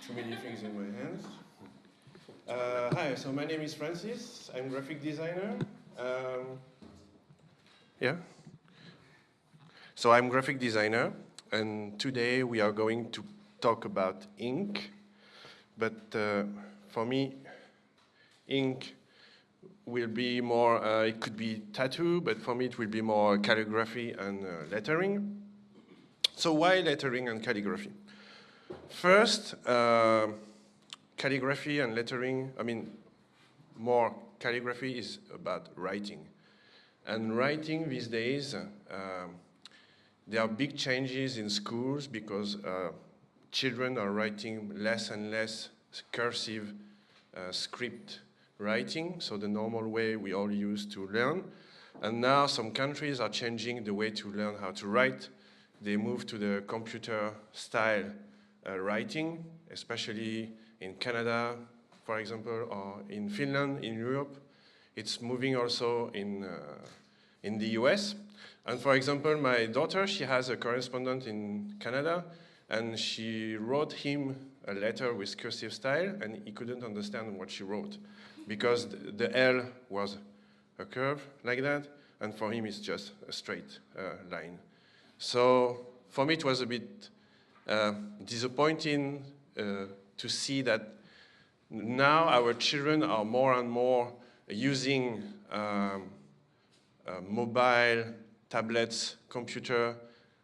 Too many things in my hands. Hi, so my name is Francis. I'm graphic designer. Yeah. So I'm graphic designer, and today we are going to talk about ink. But for me, ink will be more, it could be tattoo, but for me it will be more calligraphy and lettering. So why lettering and calligraphy? First, calligraphy and lettering, more calligraphy is about writing. And writing these days, there are big changes in schools because children are writing less and less cursive script writing, so the normal way we all used to learn. And now some countries are changing the way to learn how to write. They move to the computer style writing, especially in Canada, for example, or in Finland, in Europe. It's moving also in the US. And for example, my daughter, she has a correspondent in Canada, and she wrote him a letter with cursive style, and he couldn't understand what she wrote, because the L was a curve like that, and for him it's just a straight line. So for me it was a bit disappointing to see that now our children are more and more using mobile, tablets, computer,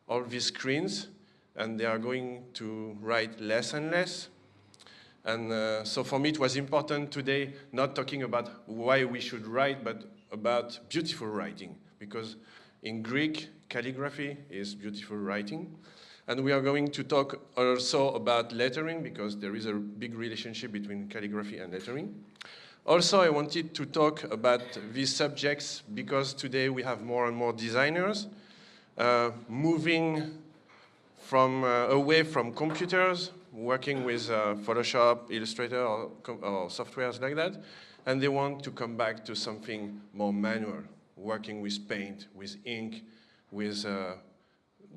all these screens, and they are going to write less and less. And so for me it was important today not talking about why we should write, but about beautiful writing, because in Greek, calligraphy is beautiful writing. And we are going to talk also about lettering, because there is a big relationship between calligraphy and lettering. Also, I wanted to talk about these subjects because today we have more and more designers moving from away from computers, working with Photoshop, Illustrator, or softwares like that, and they want to come back to something more manual, working with paint, with ink, with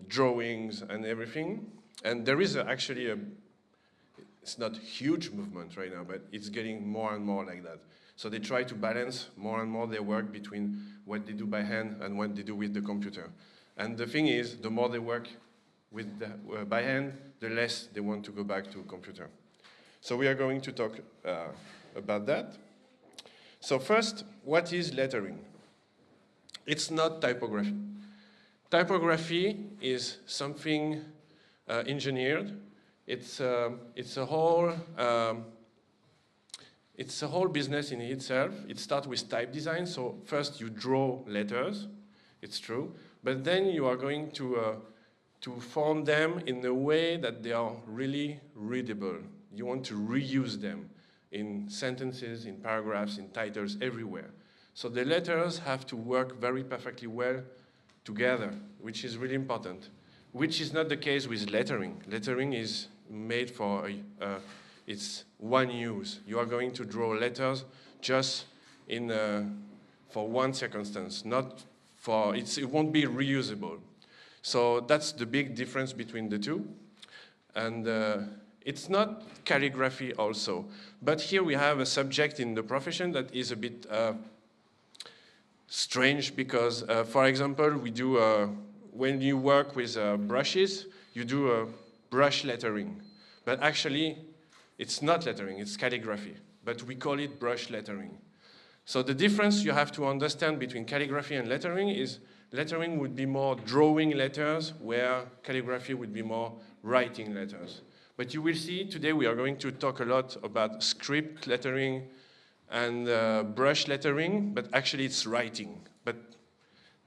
drawings and everything. And there is actually it's not a huge movement right now, but it's getting more and more like that. So they try to balance more and more their work between what they do by hand and what they do with the computer. And the thing is, the more they work with by hand, the less they want to go back to computer. So we are going to talk about that. So first, what is lettering? It's not typography. Typography is something engineered. It's a whole business in itself. It starts with type design. So first you draw letters, it's true, but then you are going to form them in a way that they are really readable. You want to reuse them in sentences, in paragraphs, in titles, everywhere. So the letters have to work very perfectly well together, which is really important, which is not the case with lettering. Lettering is made for, it's one use. You are going to draw letters just for one circumstance, not for, it won't be reusable. So that's the big difference between the two. And it's not calligraphy also. But here we have a subject in the profession that is a bit strange because, for example, we do, when you work with brushes, you do brush lettering. But actually, it's not lettering, it's calligraphy. But we call it brush lettering. So the difference you have to understand between calligraphy and lettering is lettering would be more drawing letters, where calligraphy would be more writing letters. But you will see today we are going to talk a lot about script lettering and brush lettering, but actually it's writing. But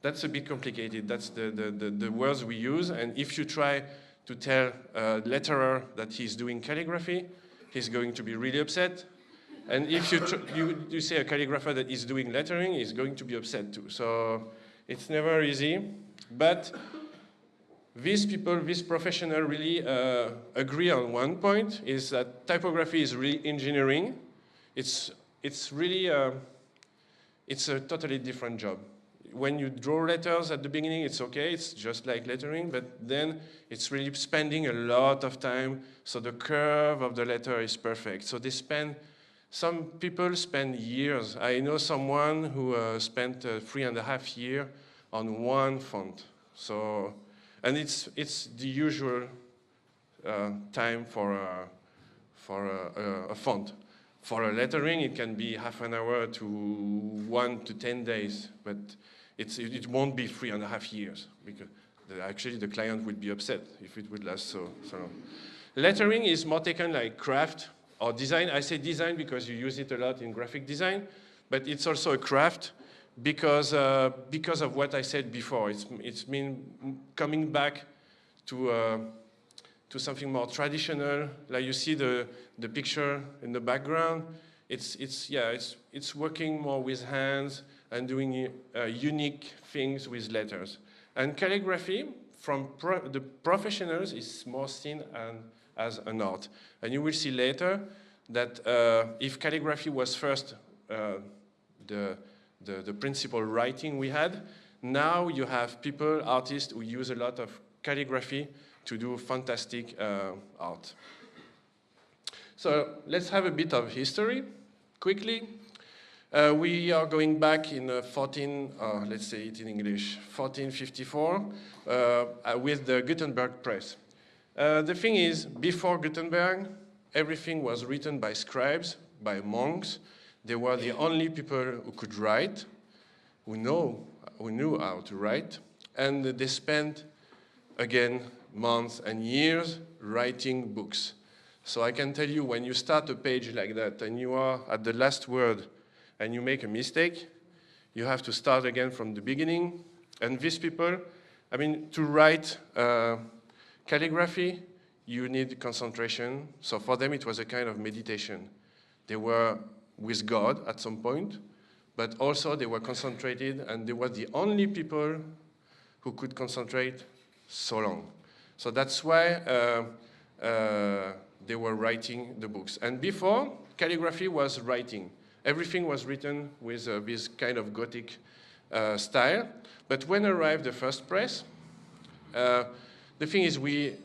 That's a bit complicated. That's the words we use. And if you try to tell a letterer that he's doing calligraphy, he's going to be really upset. And if you say a calligrapher that is doing lettering, he's going to be upset too. So it's never easy. But these people, these professionals really agree on one point, is that typography is really engineering. It's really, it's a totally different job. When you draw letters at the beginning, it's okay, it's just like lettering, but then it's really spending a lot of time, so the curve of the letter is perfect. So some people spend years. I know someone who spent 3.5 years on one font. So, and it's the usual time for a font. For a lettering, it can be half an hour to 1 to 10 days, but it won't be 3.5 years, because actually the client would be upset if it would last so long. Lettering is more taken like craft or design. I say design because you use it a lot in graphic design, but it's also a craft because of what I said before. It's mean coming back to something more traditional. Like you see the picture in the background. It's working more with hands and doing unique things with letters. And calligraphy, from the professionals, is more seen as an art. And you will see later that if calligraphy was first the principal writing we had, now you have artists who use a lot of calligraphy to do fantastic art. So let's have a bit of history quickly. We are going back in let's say it in English, 1454, with the Gutenberg press. The thing is, before Gutenberg, everything was written by scribes, by monks. They were the only people who could write, who knew how to write, and they spent, again, months and years writing books. So I can tell you, when you start a page like that and you are at the last word and you make a mistake, you have to start again from the beginning. And these people, I mean, to write calligraphy, you need concentration. So for them, it was a kind of meditation. They were with God at some point, but also they were concentrated, and they were the only people who could concentrate so long. So that's why they were writing the books. And before, calligraphy was writing. Everything was written with this kind of Gothic style. But when arrived the first press, the thing is we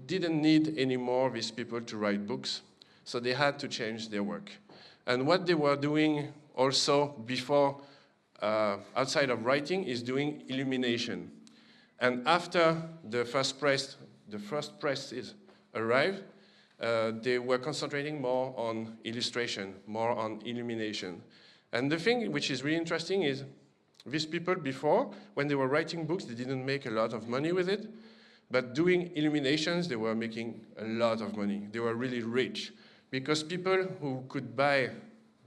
didn't need anymore these people to write books, so they had to change their work. And what they were doing also before, outside of writing, is doing illumination. And after the first presses arrived, they were concentrating more on illustration, more on illumination. And the thing which is really interesting is these people before, when they were writing books, they didn't make a lot of money with it. But doing illuminations, they were making a lot of money. They were really rich. Because people who could buy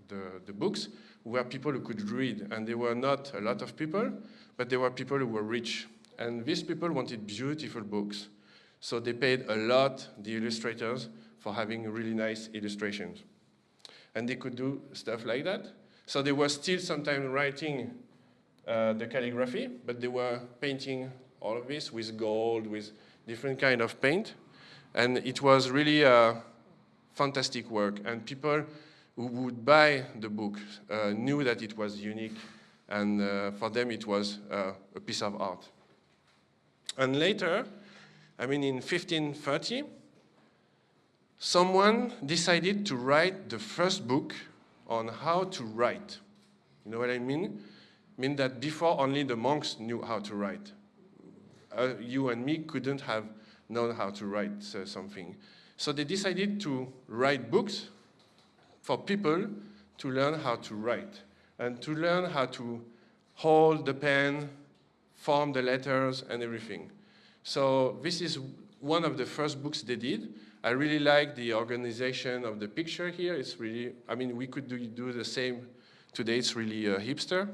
the books were people who could read. And they were not a lot of people, but they were people who were rich. And these people wanted beautiful books. So they paid a lot, the illustrators, for having really nice illustrations. And they could do stuff like that. So they were still sometimes writing the calligraphy, but they were painting all of this with gold, with different kind of paint. And it was really fantastic work. And people who would buy the book knew that it was unique. And for them, it was a piece of art. And later, I mean, in 1530, someone decided to write the first book on how to write. You know what I mean? I mean that before only the monks knew how to write. You and me couldn't have known how to write something. So they decided to write books for people to learn how to write and to learn how to hold the pen, form the letters and everything. So this is one of the first books they did. I really like the organization of the picture here. It's really, I mean, we could do the same today. It's really hipster.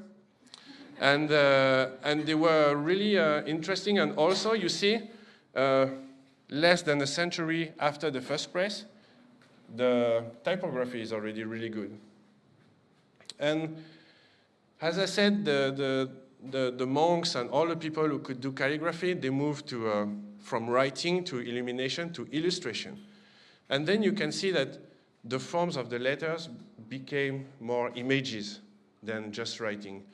And they were really interesting. And also, you see, less than a century after the first press, the typography is already really good. And as I said, the monks and all the people who could do calligraphy, they moved to, from writing to illumination to illustration. And then you can see that the forms of the letters became more images than just writing.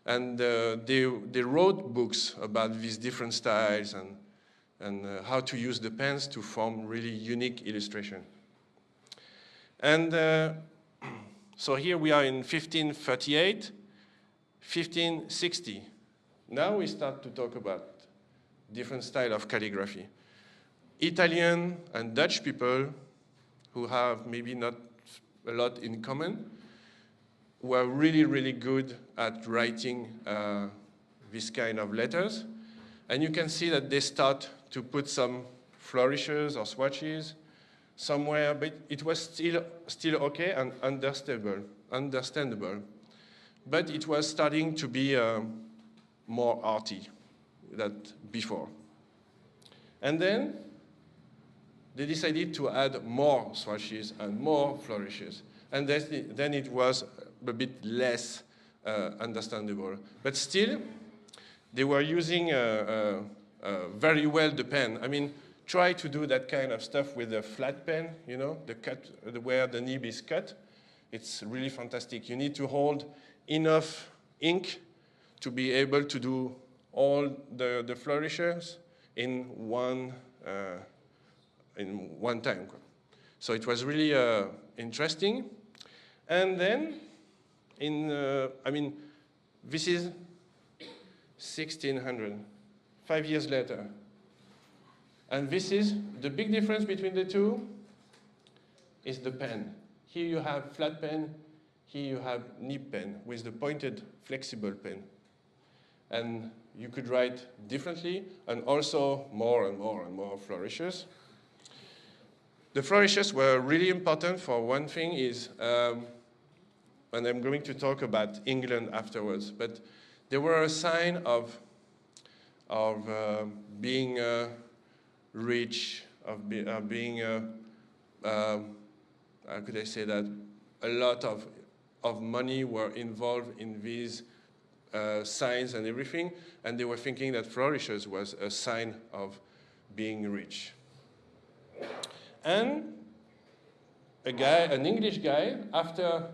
And they wrote books about these different styles and how to use the pens to form really unique illustration. And so here we are in 1538, 1560. Now we start to talk about different style of calligraphy. Italian and Dutch people who have maybe not a lot in common were really, really good at writing this kind of letters. And you can see that they start to put some flourishes or swatches somewhere, but it was still okay and understandable. But it was starting to be more arty than before. And then they decided to add more swatches and more flourishes. And then it was a bit less understandable. But still, they were using very well the pen. I mean, try to do that kind of stuff with a flat pen, you know, where the nib is cut. It's really fantastic. You need to hold enough ink to be able to do all the flourishes in one time. So it was really interesting. And then, I mean, this is 1600, 5 years later. And this is, the big difference between the two is the pen. Here you have flat pen, here you have nib pen with the pointed flexible pen. And you could write differently and also more and more and more flourishes. The flourishes were really important for one thing is, and I'm going to talk about England afterwards, but they were a sign of being rich, of being, how could I say that, a lot of money were involved in these signs and everything, and they were thinking that flourishes was a sign of being rich. And an English guy, after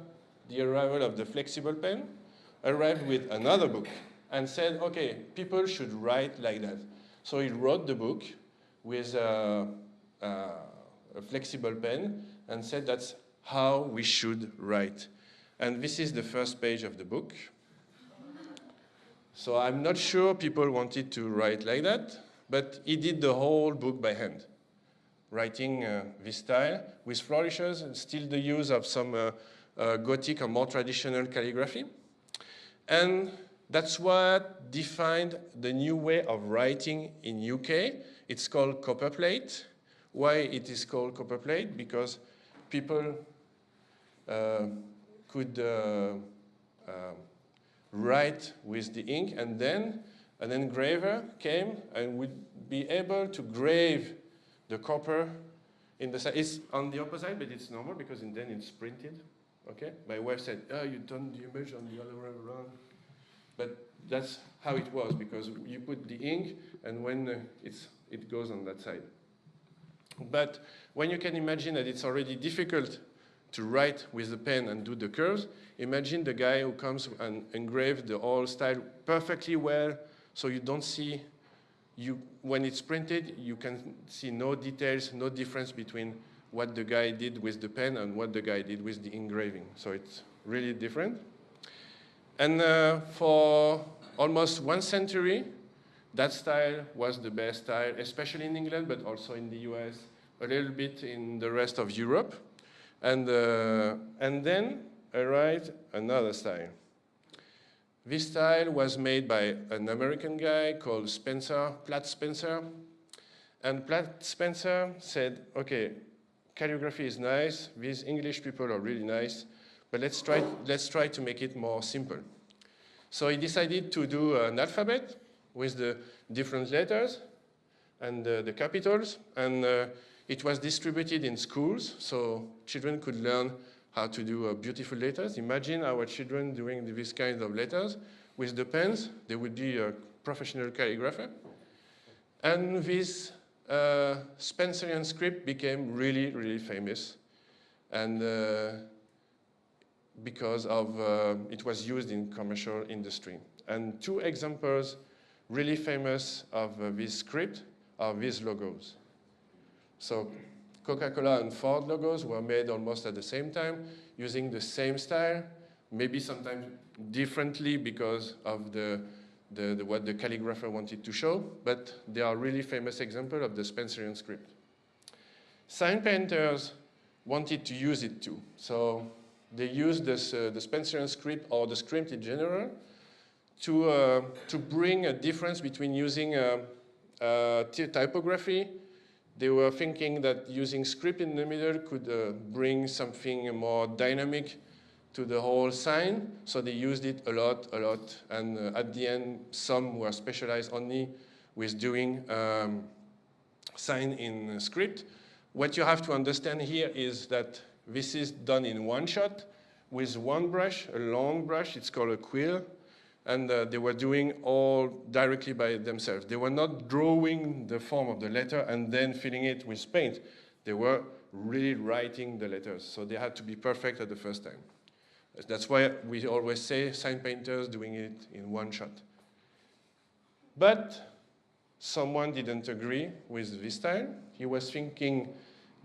the arrival of the flexible pen, arrived with another book and said, okay, people should write like that. So he wrote the book with a flexible pen and said that's how we should write. And this is the first page of the book. So I'm not sure people wanted to write like that, but he did the whole book by hand, writing this style with flourishes and still the use of some Gothic or more traditional calligraphy. And that's what defined the new way of writing in UK. It's called copperplate. Why it is called copperplate? Because people could write with the ink, and then an engraver came and would be able to grave the copper in the side. It's on the opposite, but it's normal because then it's printed. Okay? My wife said, oh, you turned the image on the other way around. But that's how it was, because you put the ink, and when it goes on that side. But when you can imagine that it's already difficult to write with the pen and do the curves, imagine the guy who comes and engraves the whole style perfectly well, so you don't see, when it's printed, you can see no details, no difference between what the guy did with the pen and what the guy did with the engraving. So it's really different. And for almost 1 century, that style was the best style, especially in England, but also in the US, a little bit in the rest of Europe. And then arrived another style. This style was made by an American guy called Platt Spencer. And Platt Spencer said, okay, calligraphy is nice, these English people are really nice, but let's try to make it more simple. So he decided to do an alphabet with the different letters and the capitals, and it was distributed in schools, so children could learn how to do beautiful letters. Imagine our children doing these kinds of letters with the pens. They would be a professional calligrapher. And this Spencerian script became really, really famous. And because of it was used in commercial industry. And two examples really famous of this script are these logos. So Coca-Cola and Ford logos were made almost at the same time, using the same style, maybe sometimes differently because of what the calligrapher wanted to show, but they are really famous examples of the Spencerian script. Sign painters wanted to use it too. So they used this, the Spencerian script, or the script in general, to bring a difference between using typography. They were thinking that using script in the middle could bring something more dynamic to the whole sign, so they used it a lot, and at the end, some were specialized only with doing sign in script. What you have to understand here is that this is done in one shot with one brush, a long brush, it's called a quill, and they were doing all directly by themselves. They were not drawing the form of the letter and then filling it with paint. They were really writing the letters, so they had to be perfect at the first time. That's why we always say sign painters doing it in one shot. But someone didn't agree with this style. He was thinking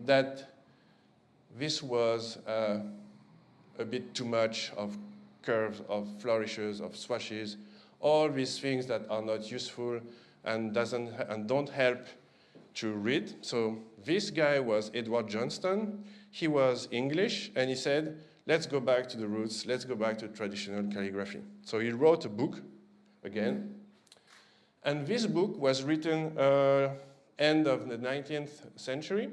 that this was a bit too much of curves, of flourishes, of swashes, all these things that are not useful and don't help to read. So this guy was Edward Johnston. He was English, and he said, let's go back to the roots, let's go back to traditional calligraphy. So he wrote a book again, and this book was written end of the 19th century,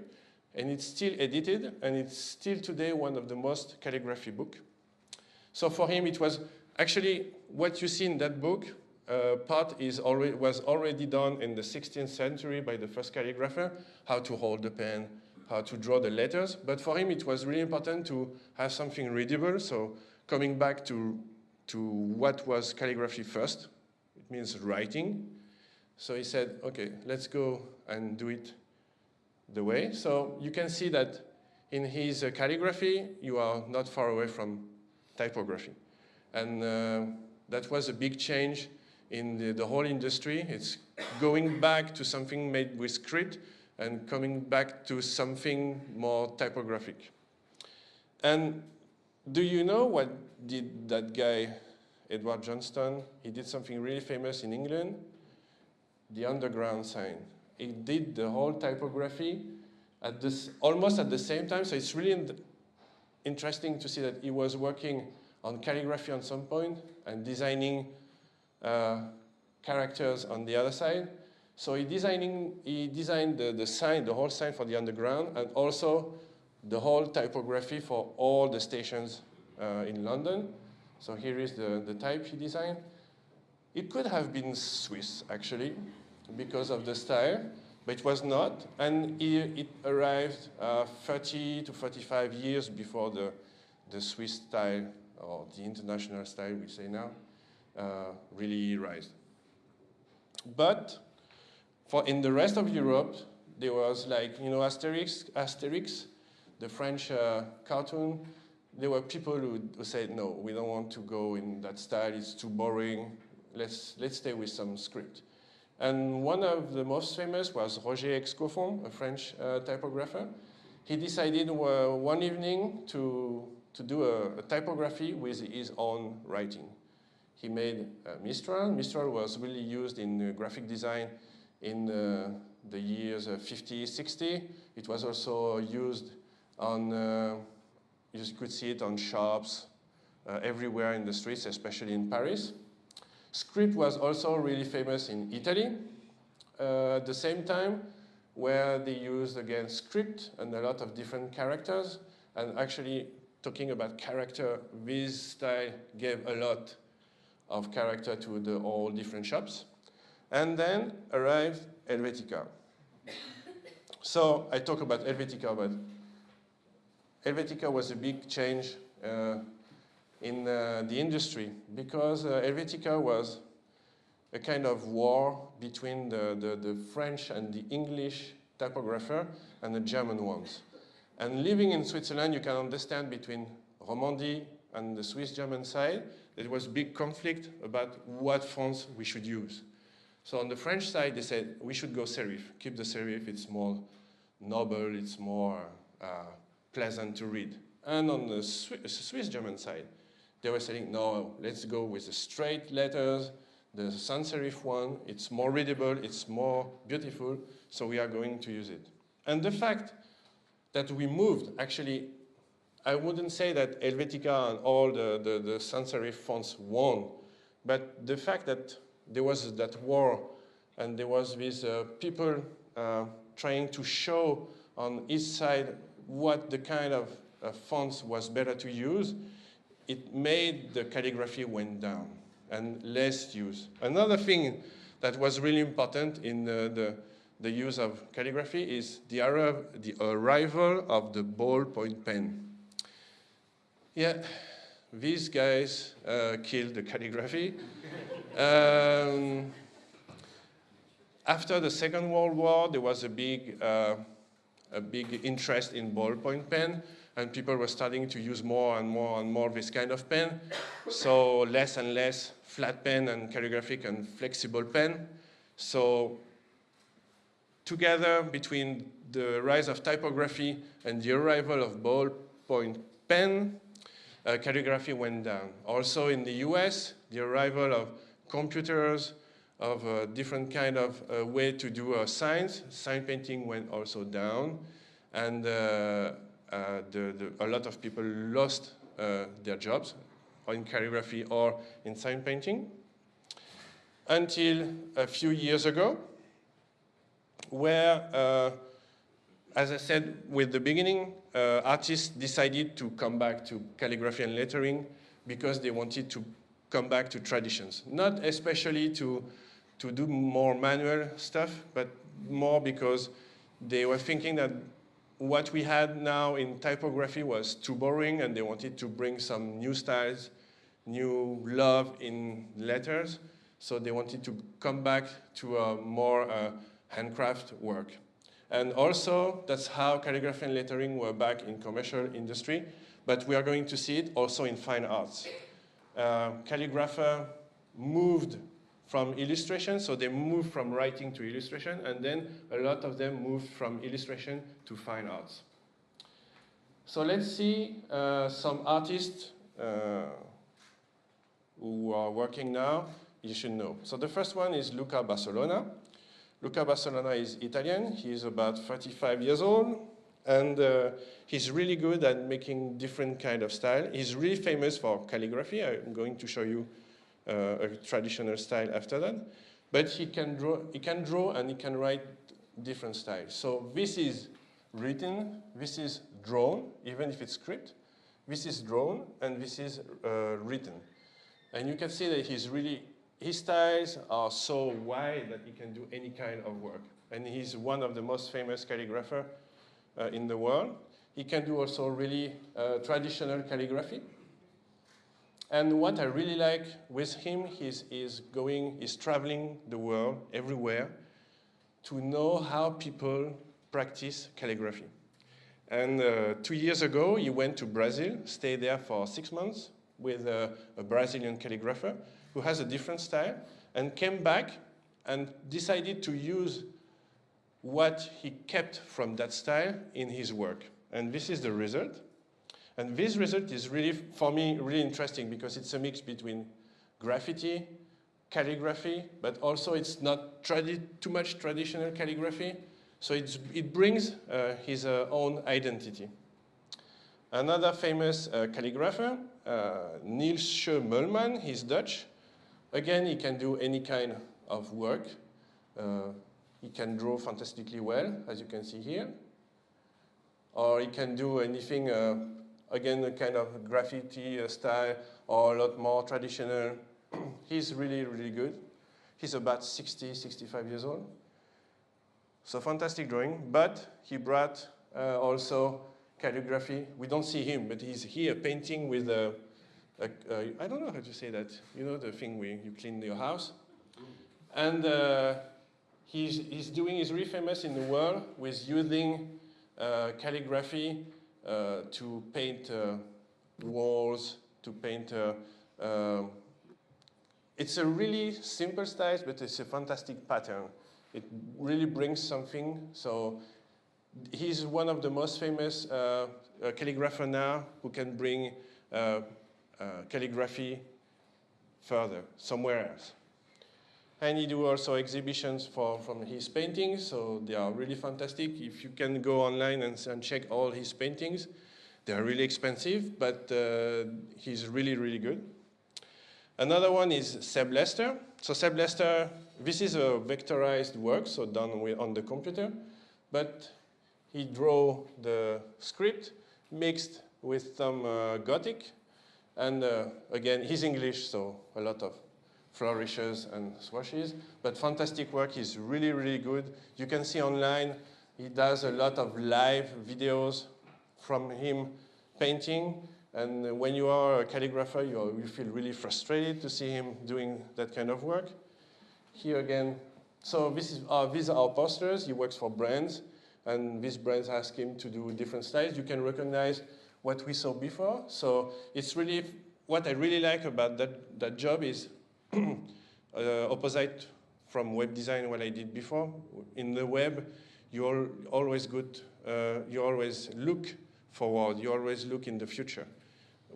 and it's still edited, and it's still today one of the most calligraphy books. So for him, it was actually what you see in that book. Part was already done in the 16th century by the first calligrapher, how to hold the pen, how to draw the letters. But for him, it was really important to have something readable. So coming back to what was calligraphy first, it means writing. So he said, okay, let's go and do it the way. So you can see that in his calligraphy, you are not far away from typography. And that was a big change in the whole industry. It's going back to something made with script and coming back to something more typographic. And do you know what did that guy, Edward Johnston? He did something really famous in England, the underground sign. He did the whole typography almost at the same time, so it's really interesting to see that he was working on calligraphy on some point and designing characters on the other side. So he designed the sign, the whole sign for the underground, and also the whole typography for all the stations in London. So here is the type he designed. It could have been Swiss, actually, because of the style, but it was not. And it arrived 30 to 45 years before the Swiss style, or the international style we say now, really rise. But in the rest of Europe, there was like, you know, Asterix, the French cartoon. There were people who said, no, we don't want to go in that style, it's too boring, let's stay with some script. And one of the most famous was Roger Excoffon, a French typographer. He decided one evening to do a typography with his own writing. He made Mistral. Mistral was really used in graphic design in the years 50, 60. It was also used on, you could see it on shops everywhere in the streets, especially in Paris. Script was also really famous in Italy at the same time, where they used, again, script and a lot of different characters. And actually, talking about character, this style gave a lot of character to all different shops. And then arrived Helvetica. So I talk about Helvetica, but Helvetica was a big change in the industry, because Helvetica was a kind of war between the French and the English typographer and the German ones. And living in Switzerland, you can understand between Romandy and the Swiss-German side, there was big conflict about what fonts we should use. So on the French side, they said, we should go serif. Keep the serif, it's more noble, it's more pleasant to read. And on the Swiss-German side, they were saying, no, let's go with the straight letters, the sans serif one, it's more readable, it's more beautiful, so we are going to use it. And the fact that we moved, actually, I wouldn't say that Helvetica and all the sans serif fonts won, but the fact that there was that war and there was these people trying to show on each side what the kind of fonts was better to use, it made the calligraphy went down and less use. Another thing that was really important in the use of calligraphy is the arrival of the ballpoint pen. Yeah, these guys killed the calligraphy. After the Second World War, there was a big interest in ballpoint pen, and people were starting to use more and more and more this kind of pen. So less and less flat pen and calligraphic and flexible pen. So together, between the rise of typography and the arrival of ballpoint pen, calligraphy went down. Also in the US, the arrival of computers, of a different kind of way to do signs, sign painting went also down, and a lot of people lost their jobs in calligraphy or in sign painting, until a few years ago, where, as I said with the beginning, artists decided to come back to calligraphy and lettering because they wanted to come back to traditions. Not especially to do more manual stuff, but more because they were thinking that what we had now in typography was too boring, and they wanted to bring some new styles, new love in letters. So they wanted to come back to more handcraft work. And also, that's how calligraphy and lettering were back in commercial industry, but we are going to see it also in fine arts. Calligrapher moved from illustration, so they moved from writing to illustration, and then a lot of them moved from illustration to fine arts. So let's see some artists who are working now, you should know. So the first one is Luka Barcelona. Luka Barcelona is Italian. He's about 35 years old, and he's really good at making different kind of style. He's really famous for calligraphy. I'm going to show you a traditional style after that. But he can draw and he can write different styles. So this is written, this is drawn, even if it's script. This is drawn, and this is written. And you can see that his styles are so wide that he can do any kind of work. And he's one of the most famous calligraphers in the world. He can do also really traditional calligraphy. And what I really like with him is traveling the world, everywhere, to know how people practice calligraphy. And 2 years ago, he went to Brazil, stayed there for 6 months with a Brazilian calligrapher who has a different style, and came back and decided to use what he kept from that style in his work. And this is the result. And this result is really, for me, really interesting because it's a mix between graffiti, calligraphy, but also it's not too much traditional calligraphy. So it brings his own identity. Another famous calligrapher, Niels Schuurman, he's Dutch. Again, he can do any kind of work. He can draw fantastically well, as you can see here. Or he can do anything, again, a kind of graffiti style, or a lot more traditional. He's really, really good. He's about 60, 65 years old. So fantastic drawing, but he brought also calligraphy. We don't see him, but he's here painting with I don't know how to say that. You know the thing where you clean your house? And he's really famous in the world with using calligraphy to paint walls, to paint. It's a really simple style, but it's a fantastic pattern. It really brings something. So he's one of the most famous calligraphers now who can bring calligraphy further, somewhere else. And he do also exhibitions from his paintings, so they are really fantastic. If you can go online and check all his paintings, they are really expensive, but he's really, really good. Another one is Seb Lester. So Seb Lester, this is a vectorized work, so done on the computer, but he drew the script mixed with some Gothic, and again, he's English, so a lot of flourishes and swashes, but fantastic work. He's really, really good. You can see online, he does a lot of live videos from him painting. And when you are a calligrapher, you feel really frustrated to see him doing that kind of work. Here again, so these are our posters. He works for brands, and these brands ask him to do different styles. You can recognize what we saw before. So it's really, what I really like about that job is opposite from web design, what I did before. In the web, you always look forward, you always look in the future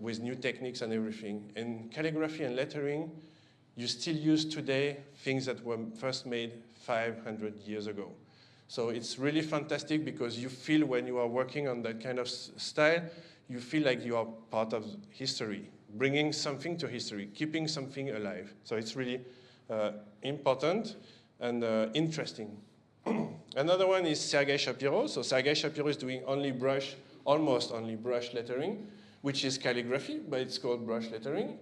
with new techniques and everything. In calligraphy and lettering, you still use today things that were first made 500 years ago. So it's really fantastic because you feel when you are working on that kind of style, you feel like you are part of history, bringing something to history, keeping something alive. So it's really important and interesting. Another one is Sergei Shapiro. So Sergei Shapiro is doing almost only brush lettering, which is calligraphy, but it's called brush lettering.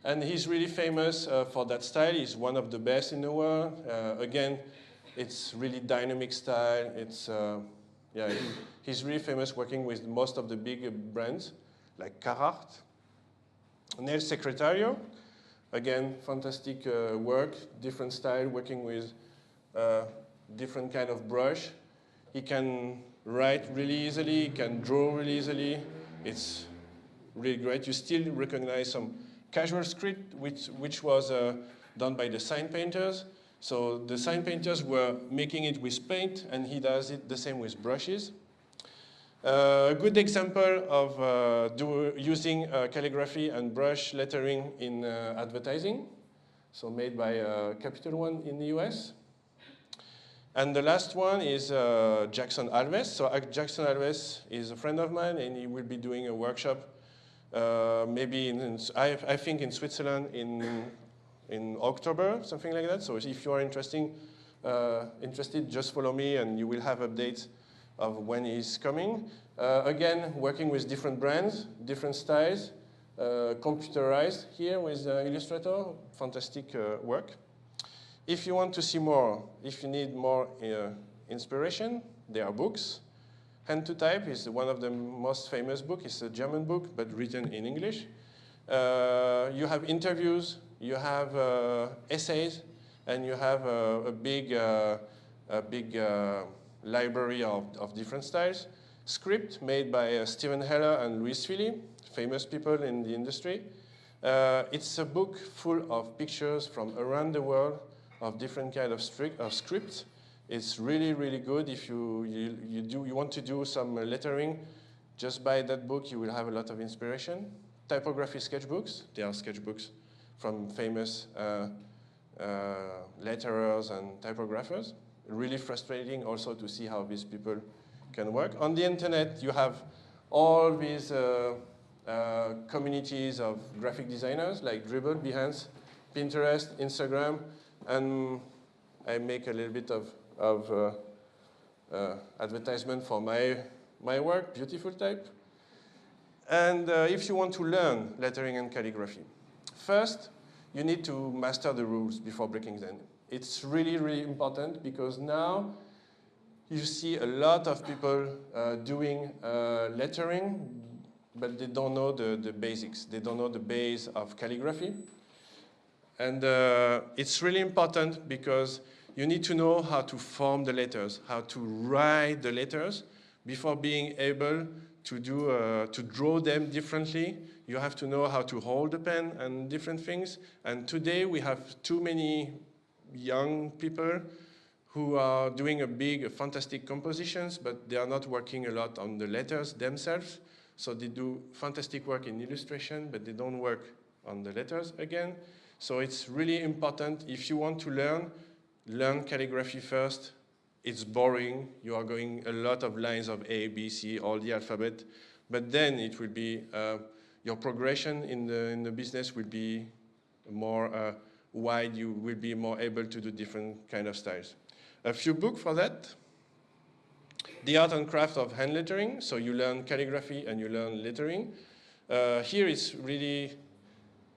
And he's really famous for that style. He's one of the best in the world. Again, it's really dynamic style. It's, he's really famous working with most of the big brands, like Carhartt. Neil Secretario, again, fantastic work, different style, working with different kind of brush. He can write really easily, he can draw really easily. It's really great. You still recognize some casual script, which was done by the sign painters. So the sign painters were making it with paint, and he does it the same with brushes. A good example of using calligraphy and brush lettering in advertising, so made by Capital One in the US. And the last one is Jackson Alves. So Jackson Alves is a friend of mine, and he will be doing a workshop maybe I think in Switzerland in October, something like that. So if you are interested, just follow me, and you will have updates of when he's coming. Again, working with different brands, different styles, computerized here with Illustrator, fantastic work. If you want to see more, if you need more inspiration, there are books. Hand to Type is one of the most famous books. It's a German book, but written in English. You have interviews, you have essays, and you have a big library of different styles. Script made by Steven Heller and Louis Philly, famous people in the industry. It's a book full of pictures from around the world of different kind of scripts. It's really, really good. If you want to do some lettering, just buy that book. You will have a lot of inspiration. Typography sketchbooks. They are sketchbooks from famous letterers and typographers. Really frustrating also to see how these people can work. On the internet, you have all these communities of graphic designers like Dribbble, Behance, Pinterest, Instagram, and I make a little bit of advertisement for my work, Beautiful Type. And if you want to learn lettering and calligraphy, first, you need to master the rules before breaking them. It's really, really important because now you see a lot of people doing lettering, but they don't know the basics. They don't know the base of calligraphy. And it's really important because you need to know how to form the letters, how to write the letters before being able to draw them differently. You have to know how to hold the pen and different things. And today we have too many young people who are doing fantastic compositions, but they are not working a lot on the letters themselves. So they do fantastic work in illustration, but they don't work on the letters again. So it's really important, if you want to learn calligraphy first. It's boring. You are going a lot of lines of A, B, C, all the alphabet. But then it will be, your progression in the business will be more wide. You will be more able to do different kind of styles. A few books for that. The Art and Craft of Hand Lettering. So you learn calligraphy and you learn lettering. Here it's really,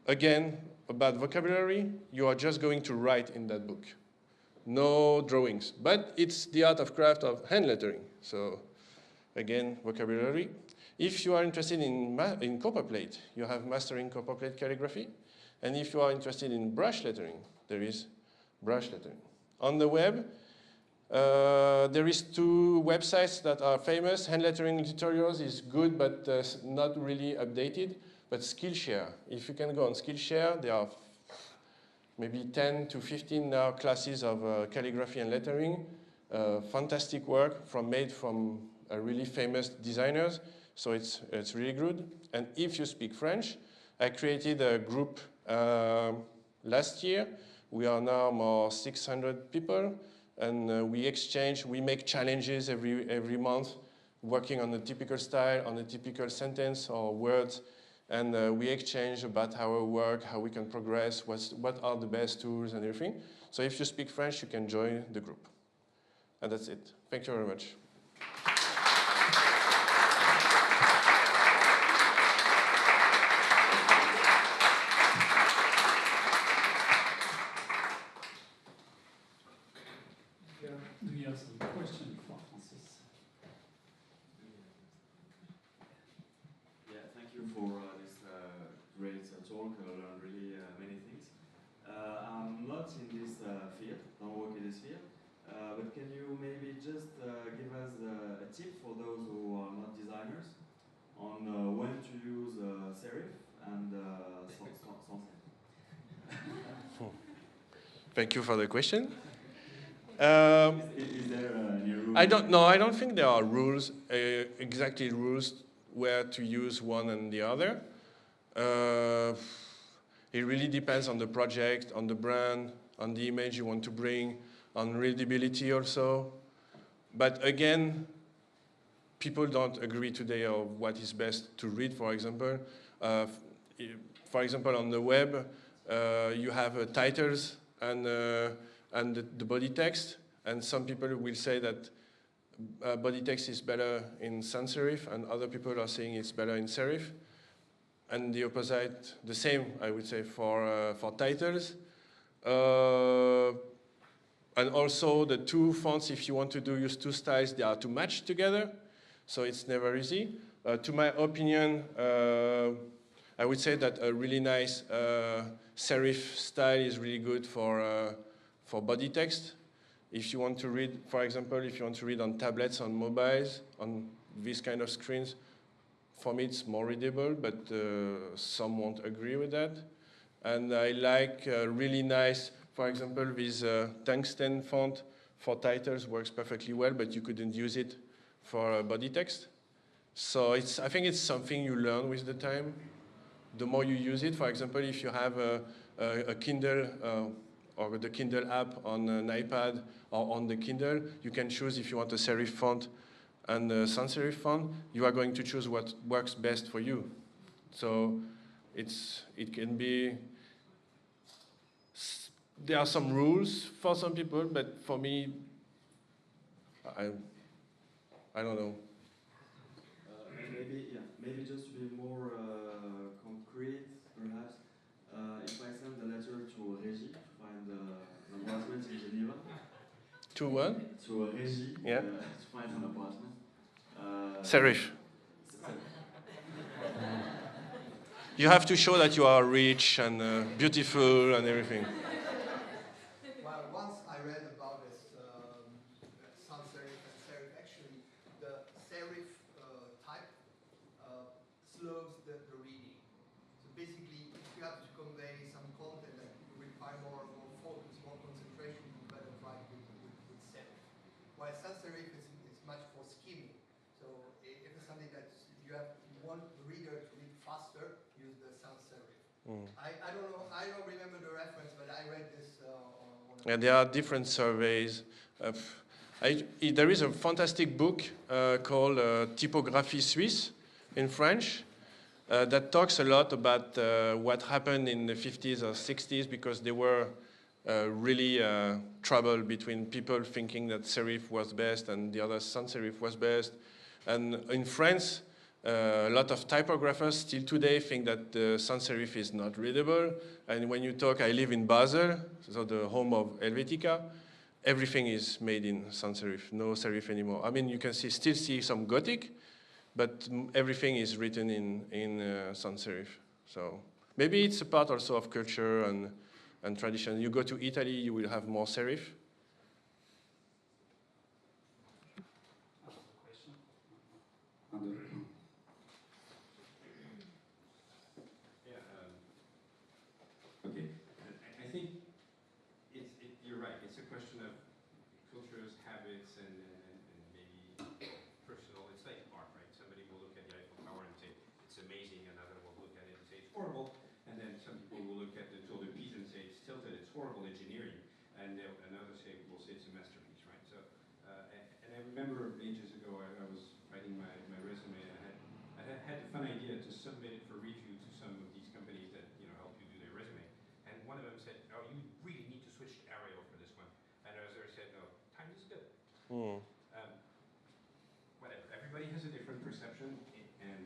again, about vocabulary. You are just going to write in that book. No drawings, but it's the art of craft of hand lettering. So again, vocabulary. If you are interested in copperplate, you have Mastering Copperplate Calligraphy. And if you are interested in brush lettering, there is brush lettering. On the web, there is 2 websites that are famous. Hand lettering tutorials is good, but not really updated. But Skillshare, if you can go on Skillshare, there are maybe 10 to 15 now classes of calligraphy and lettering. Fantastic work made from really famous designers. So it's really good. And if you speak French, I created a group last year. We are now more 600 people. And we make challenges every month, working on a typical style, on a typical sentence or words. And we exchange about our work, how we can progress, what are the best tools and everything. So if you speak French, you can join the group. And that's it. Thank you very much. Do you have some questions for Francis? Yeah, thank you for this great talk. I learned really many things. I'm not in this field, don't work in this field, but can you maybe just give us a tip for those who are not designers on when to use serif and sans serif? Thank you for the question. Is there any rule? I don't think there are rules, exactly rules where to use one and the other. It really depends on the project, on the brand, on the image you want to bring, on readability also. But again, people don't agree today on what is best to read, for example. For example, on the web, you have titles and the body text. And some people will say that body text is better in sans serif, and other people are saying it's better in serif. And the opposite, the same, I would say, for titles. And also the 2 fonts, if you want to use 2 styles, they are to match together. So it's never easy. To my opinion, I would say that a really nice serif style is really good for body text. If you want to read, for example, if you want to read on tablets, on mobiles, on these kind of screens, for me it's more readable, but some won't agree with that. And I like really nice, for example, this tungsten font for titles works perfectly well, but you couldn't use it for body text. So I think it's something you learn with the time. The more you use it, for example, if you have a Kindle or the Kindle app on an iPad or on the Kindle, you can choose if you want a serif font and a sans serif font. You are going to choose what works best for you. So it can be, there are some rules for some people, but for me, I don't know. Maybe just to be more concrete, perhaps. If I send the letter to a régie to find an apartment in Geneva. To what? To a régie Yeah. to find an apartment. Serif. You have to show that you are rich and beautiful and everything. Well, once I read about this sans serif and serif, actually the serif type slows the reading. So basically, if you have to convey some content that require more focus, more concentration, you better write with serif. While sans serif is much for skimming. So if it's something that you want the reader to read faster, use the sans serif. I don't know, I don't remember the reference, but I read this on And there are different surveys. There is a fantastic book called Typography Suisse in French that talks a lot about what happened in the 50s or 60s, because there were really trouble between people thinking that serif was best and the other sans serif was best. And in France, a lot of typographers still today think that the sans serif is not readable. And when you talk, I live in Basel, so the home of Helvetica, everything is made in sans serif, no serif anymore. I mean, you can still see some Gothic, but everything is written in sans serif. So maybe it's a part also of culture and tradition. You go to Italy, you will have more serif. Okay, I think you're right. It's a question of cultures, habits, and maybe personal. It's like art, right? Somebody will look at the Eiffel Tower and say it's amazing, another will look at it and say it's horrible, and then some people will look at the Tour de Pise and say it's tilted, it's horrible engineering, and another will say it's a masterpiece, right? So, and I remember ages ago I was writing my resume, and I had the fun idea to submit it for review to some of these companies that help you do their resume. And one of them said, "Oh, you really need to switch to Arial for this one." And another said, "No, Times is good." Whatever. Everybody has a different perception, and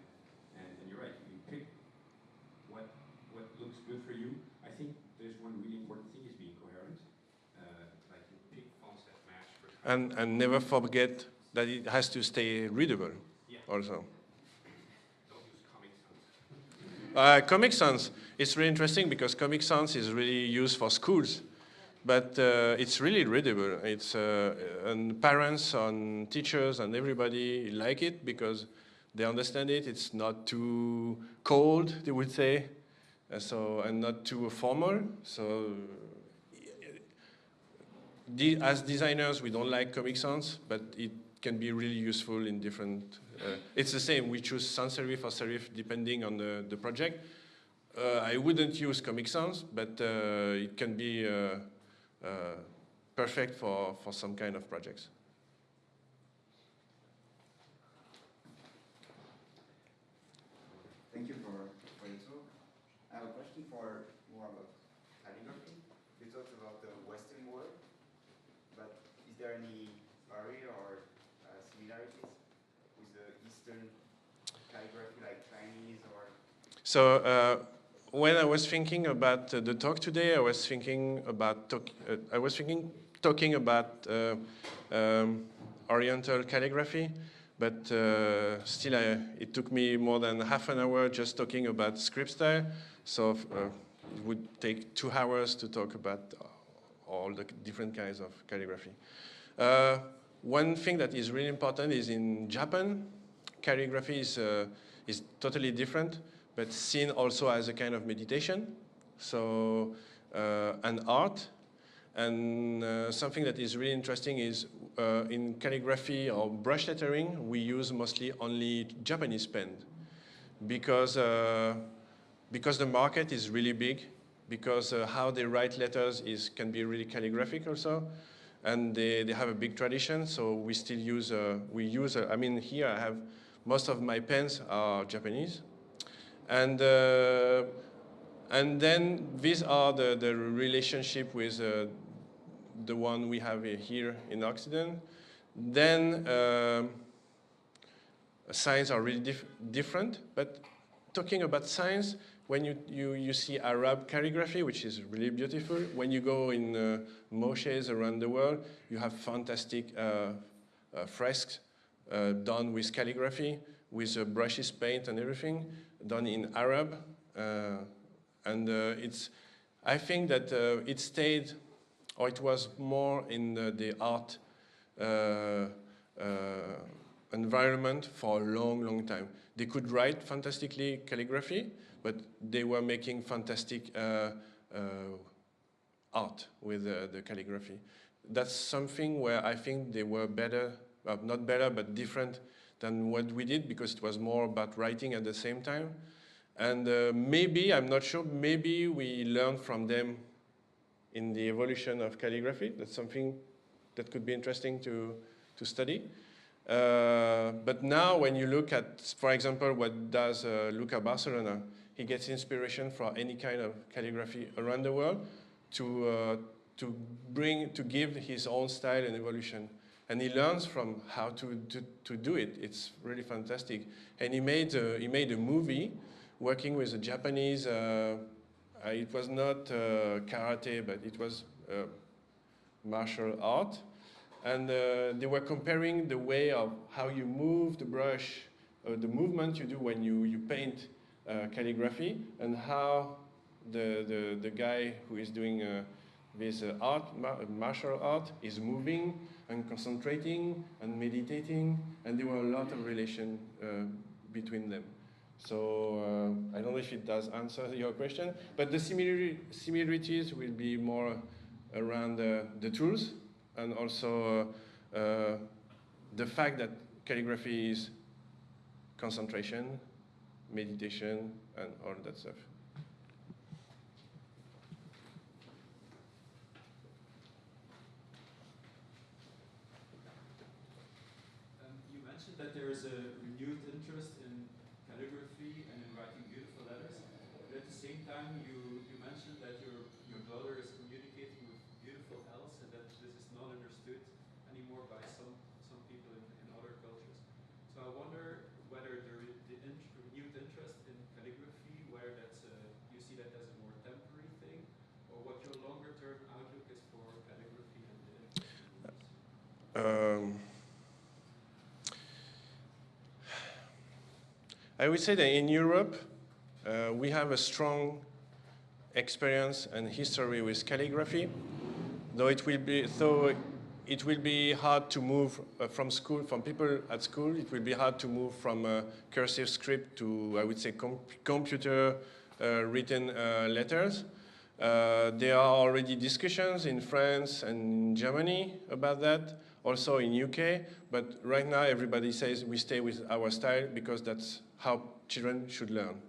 you're right. You pick what looks good for you. I think there's one really important thing is being coherent. Like you pick fonts that match. And never forget that it has to stay readable. Yeah. Also. Don't use Comic Sans. Comic Sans, it's really interesting because Comic Sans is really used for schools, but it's really readable. It's and parents and teachers and everybody like it because they understand it. It's not too cold, they would say, and not too formal. So as designers, we don't like Comic Sans, but it can be really useful in different. It's the same. We choose sans serif or serif depending on the project. I wouldn't use Comic Sans, but it can be perfect for some kind of projects. Thank you for your talk. I have a question for more about calligraphy. You talked about the Western world, but is there any barrier or similarities with the Eastern calligraphy, like Chinese or? So when I was thinking about the talk today, I was thinking about talking about Oriental calligraphy, but still it took me more than half an hour just talking about script style. So it would take 2 hours to talk about all the different kinds of calligraphy. One thing that is really important is in Japan, calligraphy is totally different, but seen also as a kind of meditation, so an art. And something that is really interesting is in calligraphy or brush lettering, we use mostly only Japanese pen because the market is really big, because how they write letters can be really calligraphic also, and they have a big tradition. So we still use I mean, here I have most of my pens are Japanese, and then these are the relationship with the one we have here in Occident. Then science are really different, but talking about science, when you see Arab calligraphy, which is really beautiful. When you go in mosques around the world, you have fantastic fresques done with calligraphy, with brushes, paint, and everything, done in Arab. I think that it stayed, or it was more in the art environment for a long, long time. They could write fantastically calligraphy, but they were making fantastic art with the calligraphy. That's something where I think they were better, not better, but different than what we did, because it was more about writing at the same time. And maybe, I'm not sure, maybe we learned from them in the evolution of calligraphy. That's something that could be interesting to study. But now when you look at, for example, what does Luka Barcelona, he gets inspiration from any kind of calligraphy around the world to give his own style and evolution. And he learns from how to do it. It's really fantastic. And he made a movie working with a Japanese, it was not karate, but it was martial art. And they were comparing the way of how you move the brush, the movement you do when you paint calligraphy, and how the guy who is doing this martial art is moving and concentrating and meditating, and there were a lot of relation between them. So I don't know if it does answer your question, but the similarities will be more around the tools, and also the fact that calligraphy is concentration, meditation, and all that stuff. You mentioned that there is a renewed interest in calligraphy and in writing beautiful letters, but at the same time you mentioned that your daughter is communicating with beautiful L's, and that this is not understood anymore by some people in other cultures. So I wonder whether the renewed interest in calligraphy, whether that's you see that as a more temporary thing, or what your longer term outlook is for calligraphy and the interest. I would say that in Europe, we have a strong experience and history with calligraphy, though it will be hard to move from people at school. It will be hard to move from cursive script to, I would say, computer written letters. There are already discussions in France and Germany about that, also in UK, but right now everybody says we stay with our style because that's how children should learn.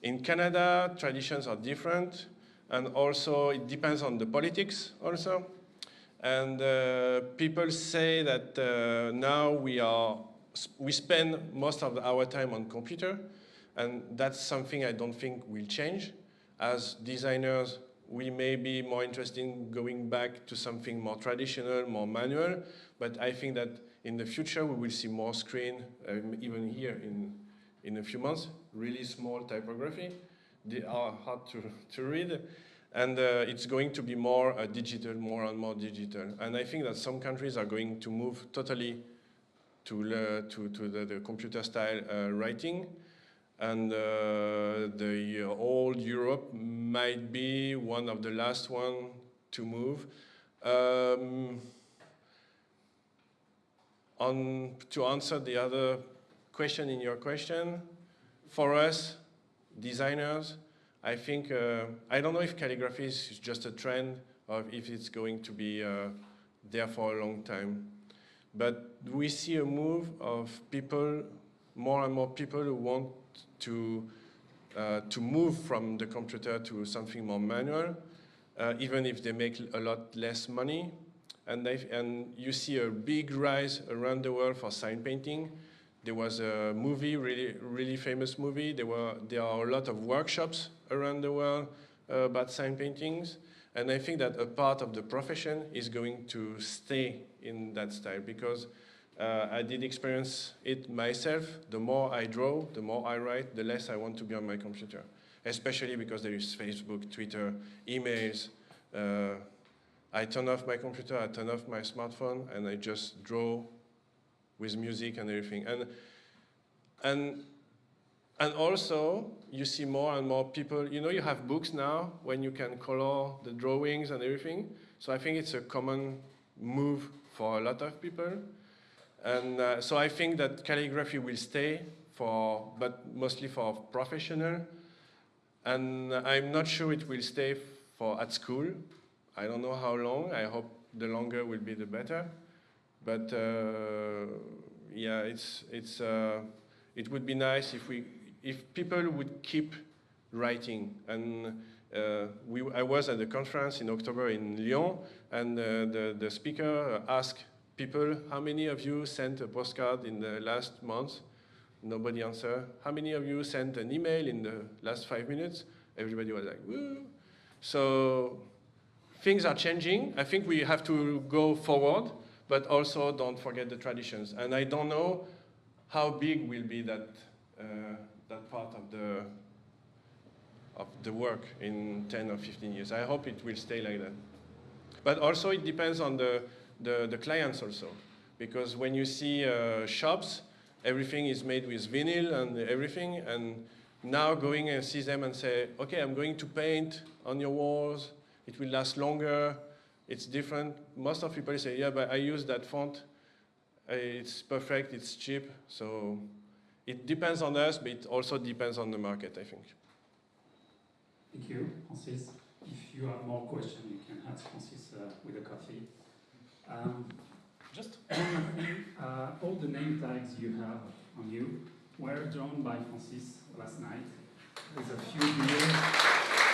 In Canada, traditions are different, and also it depends on the politics also. And people say that now we spend most of our time on computer, and that's something I don't think will change. As designers, we may be more interested in going back to something more traditional, more manual, but I think that in the future we will see more screen, even here in a few months, really small typography. They are hard to read, and it's going to be more digital, more and more digital. And I think that some countries are going to move totally to the computer style writing, and the old Europe might be one of the last one to move. To answer the other question in your question, for us, designers, I think, I don't know if calligraphy is just a trend or if it's going to be there for a long time. But we see a move of people, more and more people who want to move from the computer to something more manual, even if they make a lot less money. And you see a big rise around the world for sign painting. There was a movie, really famous movie. There are a lot of workshops around the world about sign paintings. And I think that a part of the profession is going to stay in that style, because I did experience it myself. The more I draw, the more I write, the less I want to be on my computer. especially because there is Facebook, Twitter, emails. I turn off my computer, I turn off my smartphone, and I just draw with music and everything. And also, you see more and more people, you know, you have books now when you can color the drawings and everything. So I think it's a common move for a lot of people. And so I think that calligraphy will stay but mostly for professional. And I'm not sure it will stay at school. I don't know how long. I hope the longer will be the better. But yeah, it would be nice if people would keep writing. And I was at a conference in October in Lyon, and the speaker asked people, how many of you sent a postcard in the last month? Nobody answered. How many of you sent an email in the last 5 minutes? Everybody was like, woo. So things are changing. I think we have to go forward, but also don't forget the traditions. And I don't know how big will be that part of the work in 10 or 15 years. I hope it will stay like that. But also it depends on the clients also. Because when you see shops, everything is made with vinyl and everything, and now going and see them and say, okay, I'm going to paint on your walls, it will last longer, it's different. Most of people say, yeah, but I use that font, it's perfect, it's cheap. So it depends on us, but it also depends on the market, I think. Thank you, Francis. If you have more questions, you can ask Francis with a coffee. Just one thing, all the name tags you have on you were drawn by Francis last night with a few beers.